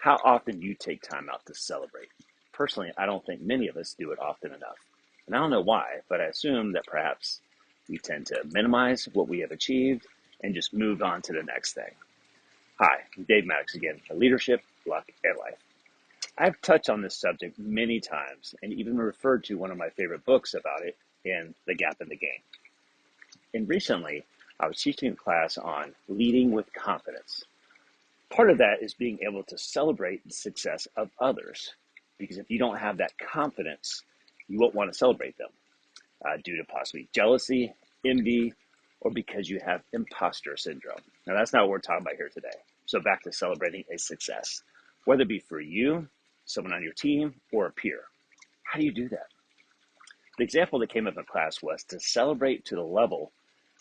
How often do you take time out to celebrate? Personally, I don't think many of us do it often enough. And I don't know why, but I assume that perhaps we tend to minimize what we have achieved and just move on to the next thing. Hi, I'm Dave Maddox again for Leadership, Luck, and Life. I've touched on this subject many times and even referred to one of my favorite books about it in The Gap in the Game. And recently, I was teaching a class on leading with confidence. Part of that is being able to celebrate the success of others, because if you don't have that confidence, you won't want to celebrate them due to possibly jealousy, envy, or because you have imposter syndrome. Now, that's not what we're talking about here today. So back to celebrating a success, whether it be for you, someone on your team, or a peer. How do you do that? The example that came up in class was to celebrate to the level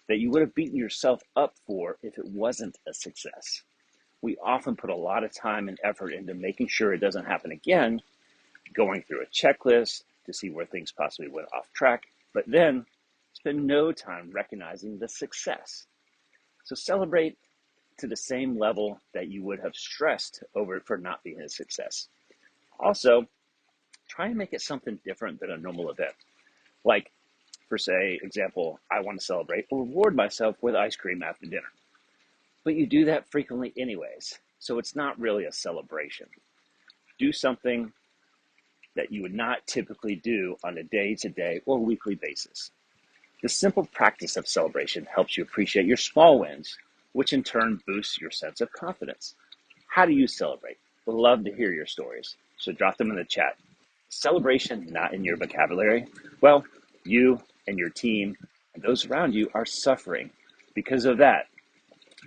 that you would have beaten yourself up for if it wasn't a success. We often put a lot of time and effort into making sure it doesn't happen again, going through a checklist to see where things possibly went off track, but then spend no time recognizing the success. So celebrate to the same level that you would have stressed over it for not being a success. Also, try and make it something different than a normal event. Like, for say, example, I want to celebrate or reward myself with ice cream after dinner. But you do that frequently anyways, so it's not really a celebration. Do something that you would not typically do on a day-to-day or weekly basis. The simple practice of celebration helps you appreciate your small wins, which in turn boosts your sense of confidence. How do you celebrate? We'd love to hear your stories, so drop them in the chat. Celebration not in your vocabulary? Well, you and your team and those around you are suffering because of that,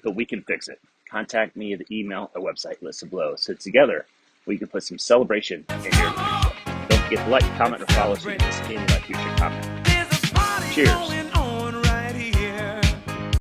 but we can fix it. Contact me at the email or website listed below, so together we can put some celebration in your leadership. Don't forget to like, comment, or follow so you don't miss any of my future comments. Cheers.